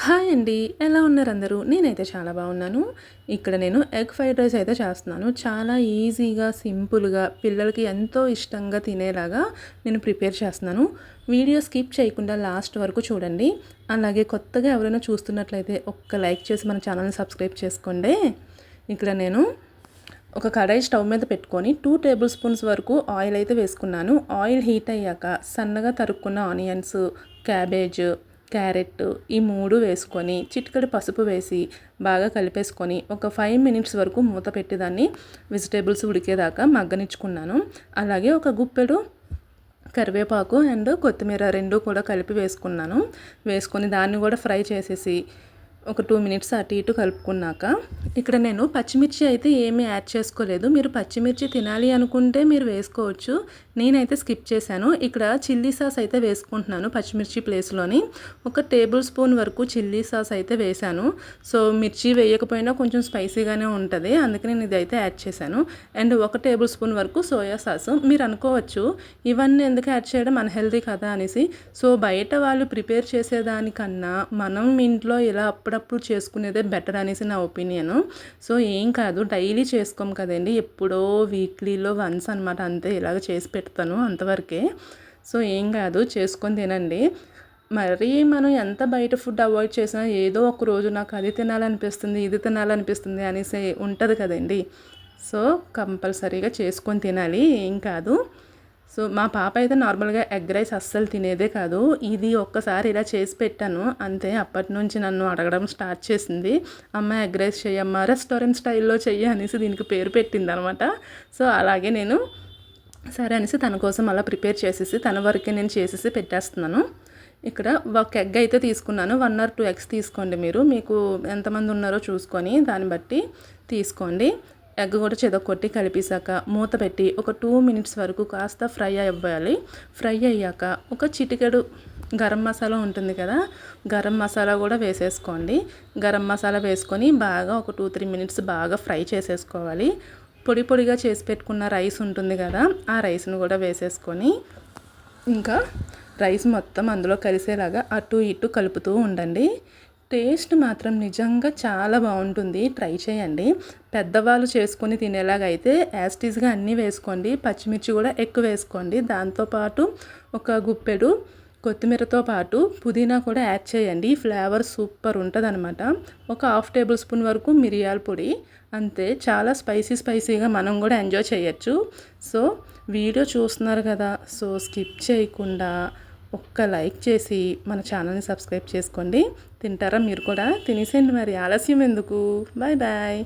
Hi అండి. ఎలా ఉన్నారు అందరూ? నేనైతే చాలా బాగున్నాను. ఇక్కడ నేను ఎగ్ ఫ్రైడ్ రైస్ అయితే చేస్తున్నాను. చాలా ఈజీగా, సింపుల్‌గా పిల్లలకి ఎంతో ఇష్టంగా తినేలాగా నేను ప్రిపేర్ చేస్తున్నాను. వీడియో స్కిప్ చేయకుండా లాస్ట్ వరకు చూడండి. అలాగే కొత్తగా ఎవరైనా చూస్తున్నట్లయితే ఒక్క లైక్ చేసి మన ఛానల్‌ని సబ్స్క్రైబ్ చేసుకోండి. ఇక్కడ నేను ఒక కడాయి స్టవ్ మీద పెట్టుకొని 2 టేబుల్ స్పూన్స్ వరకు ఆయిల్ అయితే వేసుకున్నాను. ఆయిల్ హీట్ అయ్యాక సన్నగా తరుక్కున్న ఆనియన్స్, క్యాబేజ్, క్యారెట్ ఈ 3 వేసుకొని చిటికెడు పసుపు వేసి బాగా కలిపేసుకొని ఒక 5 మినిట్స్ వరకు మూత పెట్టి దాన్ని వెజిటేబుల్స్ ఉడికేదాకా మగ్గనిచ్చుకున్నాను. అలాగే ఒక గుప్పెడు కరివేపాకు అండ్ కొత్తిమీర 2 కూడా కలిపి వేసుకున్నాను. వేసుకొని దాన్ని కూడా ఫ్రై చేసేసి ఒక 2 మినిట్స్ అటు ఇటు కలుపుకున్నాక ఇక్కడ నేను పచ్చిమిర్చి అయితే ఏమీ యాడ్ చేసుకోలేదు. మీరు పచ్చిమిర్చి తినాలి అనుకుంటే మీరు వేసుకోవచ్చు. నేనైతే స్కిప్ చేశాను. ఇక్కడ చిల్లీ సాస్ అయితే వేసుకుంటున్నాను పచ్చిమిర్చి ప్లేస్లోని. ఒక టేబుల్ స్పూన్ వరకు చిల్లీ సాస్ అయితే వేశాను. సో మిర్చి వేయకపోయినా కొంచెం స్పైసీగానే ఉంటుంది, అందుకని నేను ఇదైతే యాడ్ చేశాను. అండ్ ఒక టేబుల్ స్పూన్ వరకు సోయా సాస్. మీరు అనుకోవచ్చు ఇవన్నీ ఎందుకు యాడ్ చేయడం అన్హెల్దీ కదా అనేసి. సో బయట వాళ్ళు ప్రిపేర్ చేసేదానికన్నా మనం ఇంట్లో ఇలా అప్పుడప్పుడు చేసుకునేదే బెటర్ అనేసి నా ఒపీనియను. సో ఏం కాదు, డైలీ చేసుకోం కదండి, ఎప్పుడో వీక్లీలో వన్స్ అనమాట, అంతే. ఇలాగ చేసి పెడతాను అంతవరకే. సో ఏం కాదు, చేసుకొని తినండి. మరీ మనం ఎంత బయట ఫుడ్ అవాయిడ్ చేసినా ఏదో ఒక రోజు నాకు అది తినాలనిపిస్తుంది, ఇది తినాలనిపిస్తుంది అనేసి ఉంటుంది కదండి. సో కంపల్సరీగా చేసుకొని తినాలి, ఏం కాదు. సో మా పాప అయితే నార్మల్గా ఎగ్ రైస్ అస్సలు తినేదే కాదు. ఇది ఒక్కసారి ఇలా చేసి పెట్టాను అంతే, అప్పటి నుంచి నన్ను అడగడం స్టార్ట్ చేసింది. అమ్మ ఎగ్ రైస్ చెయ్యమ్మా, రెస్టారెంట్ స్టైల్లో చెయ్యి అనేసి దీనికి పేరు పెట్టింది అనమాట. సో అలాగే నేను సరే అనేసి తన కోసం అలా ప్రిపేర్ చేసేసి తన వరకే నేను చేసేసి పెట్టేస్తున్నాను. ఇక్కడ ఒక ఎగ్ అయితే తీసుకున్నాను. 1 or 2 ఎగ్స్ తీసుకోండి మీరు, మీకు ఎంతమంది ఉన్నారో చూసుకొని దాన్ని బట్టి తీసుకోండి. ఎగ్ కూడా చెదకొట్టి కలిపేసాక మూత పెట్టి ఒక 2 మినిట్స్ వరకు కాస్త ఫ్రై అవ్వాలి. ఫ్రై అయ్యాక ఒక చిటికెడు గరం మసాలా ఉంటుంది కదా, గరం మసాలా కూడా వేసేసుకోండి. గరం మసాలా వేసుకొని బాగా ఒక 2-3 మినిట్స్ బాగా ఫ్రై చేసేసుకోవాలి. పొడి పొడిగా చేసి పెట్టుకున్న రైస్ ఉంటుంది కదా, ఆ రైస్ను కూడా వేసేసుకొని ఇంకా రైస్ మొత్తం అందులో కలిసేలాగా అటు ఇటు కలుపుతూ ఉండండి. టేస్ట్ మాత్రం నిజంగా చాలా బాగుంటుంది, ట్రై చేయండి. పెద్దవాళ్ళు చేసుకొని తినేలాగా అయితే యాస్టీస్గా అన్నీ వేసుకోండి. పచ్చిమిర్చి కూడా ఎక్కువ వేసుకోండి. దాంతోపాటు ఒక గుప్పెడు కొత్తిమీరతో పాటు పుదీనా కూడా యాడ్ చేయండి. ఫ్లేవర్ సూపర్ ఉంటుంది అనమాట. ఒక 1/2 టేబుల్ స్పూన్ వరకు మిరియాల పొడి, అంతే. చాలా స్పైసీగా మనం కూడా ఎంజాయ్ చేయొచ్చు. సో వీడియో చూస్తున్నారు కదా, సో స్కిప్ చేయకుండా ఒక్క లైక్ చేసి మన ఛానల్ని సబ్స్క్రైబ్ చేసుకోండి. తింటారా మీరు కూడా? తినేసేయండి మరి, ఆలస్యం ఎందుకు. Bye bye.